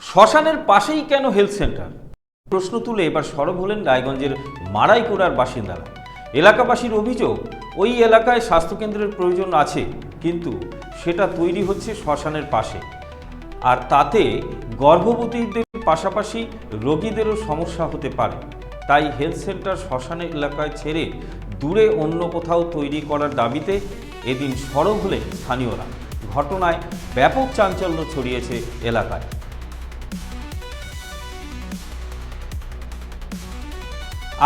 শ্মশানের পাশেই কেন হেলথ সেন্টার? প্রশ্ন তুলে এবার সরব হলেন রায়গঞ্জের মারাইকোড়ার বাসিন্দারা। এলাকাবাসীর অভিযোগ, ওই এলাকায় স্বাস্থ্যকেন্দ্রের প্রয়োজন আছে, কিন্তু সেটা তৈরি হচ্ছে শ্মশানের পাশে, আর তাতে গর্ভবতীদের পাশাপাশি রোগীদেরও সমস্যা হতে পারে। তাই হেলথ সেন্টার শ্মশানের এলাকায় ছেড়ে দূরে অন্য কোথাও তৈরি করার দাবিতে এদিন সরব হলেন স্থানীয়রা। ঘটনায় ব্যাপক চাঞ্চল্য ছড়িয়েছে এলাকায়।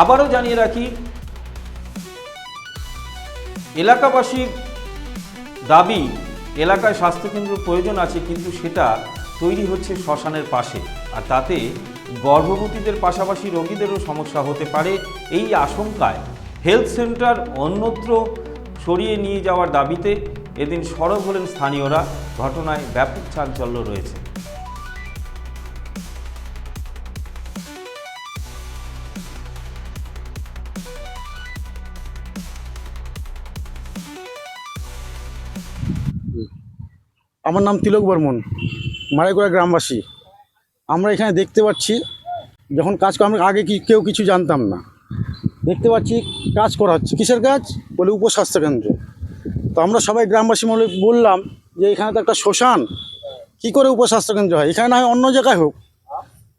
আবারও জানিয়ে রাখি, এলাকাবাসীর দাবি এলাকায় স্বাস্থ্যকেন্দ্র প্রয়োজন আছে, কিন্তু সেটা তৈরি হচ্ছে শ্মশানের পাশে, আর তাতে গর্ভবতীদের পাশাপাশি রোগীদেরও সমস্যা হতে পারে। এই আশঙ্কায় হেলথ সেন্টার অন্যত্র সরিয়ে নিয়ে যাওয়ার দাবিতে এদিন সরব হলেন স্থানীয়রা। ঘটনায় ব্যাপক চাঞ্চল্য রয়েছে। আমার নাম তিলক বর্মন, মারাইকোড়া গ্রামবাসী। আমরা এখানে দেখতে পাচ্ছি, যখন কাজ আমরা আগে কেউ কিছু জানতাম না, দেখতে পাচ্ছি কাজ করা হচ্ছে। কিসের কাজ বলে? উপস্বাস্থ্যকেন্দ্র। তো আমরা সবাই গ্রামবাসী মনে বললাম যে এখানে তো একটা শ্মশান, কী করে উপস্বাস্থ্যকেন্দ্র হয়? এখানে না হয় অন্য জায়গায় হোক।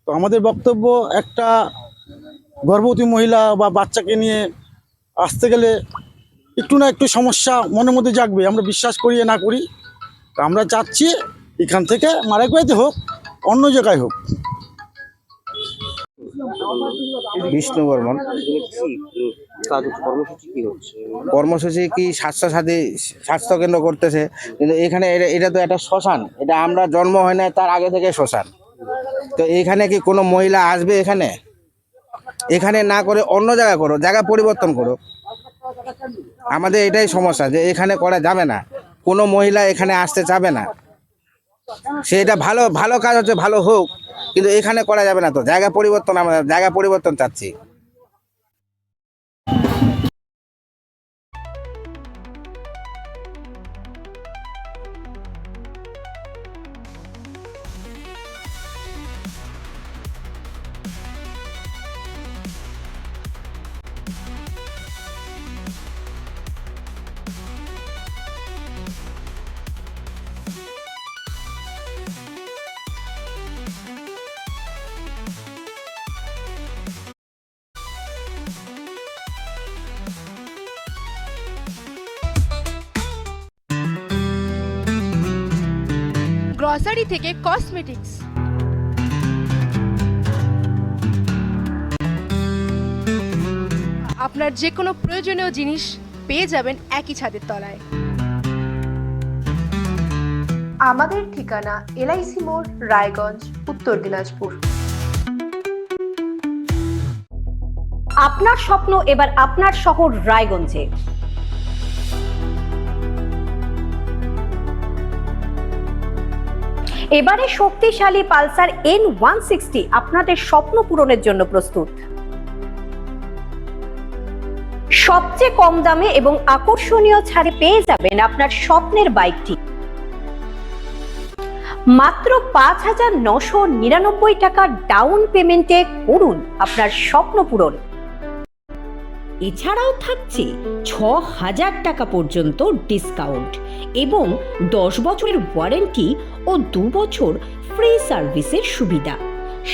তো আমাদের বক্তব্য, একটা গর্ভবতী মহিলা বা বাচ্চাকে নিয়ে আসতে গেলে একটু না একটু সমস্যা মনের মধ্যে জাগবে, আমরা বিশ্বাস করি না করি। আমরা চাচ্ছি এখান থেকে মারাইকোড়াতে হোক, অন্য জায়গায় হোক। বিষ্ণু বর্মন। কর্মসূচি কি স্বাস্থ্যকেন্দ্র করতেছে, কিন্তু এখানে এটা তো একটা শ্মশান। এটা আমরা জন্ম হয় না তার আগে থেকে শ্মশান। তো এখানে কি কোনো মহিলা আসবে? এখানে না করে অন্য জায়গায় করো, জায়গা পরিবর্তন করো। আমাদের এটাই সমস্যা যে এখানে করা যাবে না, কোনো মহিলা এখানে আসতে চাবে না। সেটা ভালো কাজ হচ্ছে, ভালো হোক, কিন্তু এখানে করা যাবে না। তো জায়গা পরিবর্তন, আমরা জায়গা পরিবর্তন চাচ্ছি। গ্রসারি থেকে কসমেটিক্স, আপনার যে কোনো প্রয়োজনীয় জিনিস পেয়ে যাবেন একই ছাদের তলায়। আমাদের ঠিকানা এলআইসি মোড়, রায়গঞ্জ, উত্তর দিনাজপুর। আপনার স্বপ্ন এবার আপনার শহর রায়গঞ্জে। এবারে শক্তিশালী পালসার N160 আপনাদের স্বপ্ন পূরণের জন্য প্রস্তুত। সবচেয়ে কম দামে এবং আকর্ষণীয় ছাড়ে পেয়ে যাবেন আপনার স্বপ্নের বাইকটি। মাত্র 5,999 টাকা ডাউন পেমেন্টে করুন আপনার স্বপ্ন পূরণ। এছাড়াও থাকছে 6,000 টাকা পর্যন্ত ডিসকাউন্ট এবং 10 বছরের ওয়ারেন্টি ও 2 বছর ফ্রি সার্ভিসের সুবিধা।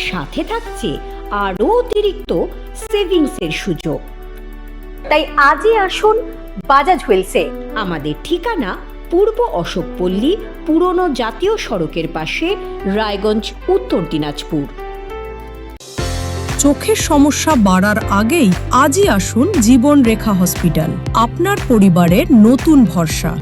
সাথে থাকছে আরও অতিরিক্ত সেভিংসের সুযোগ। তাই আজই আসুন বাজাজ হুইলসে। আমাদের ঠিকানা পূর্ব অশোকপল্লী, পুরনো জাতীয় সড়কের পাশে, রায়গঞ্জ, উত্তর দিনাজপুর। চোখের সমস্যা বাড়ার আগেই আজই আসুন জীবন রেখা হসপিটাল, আপনার পরিবারের নতুন ভরসা।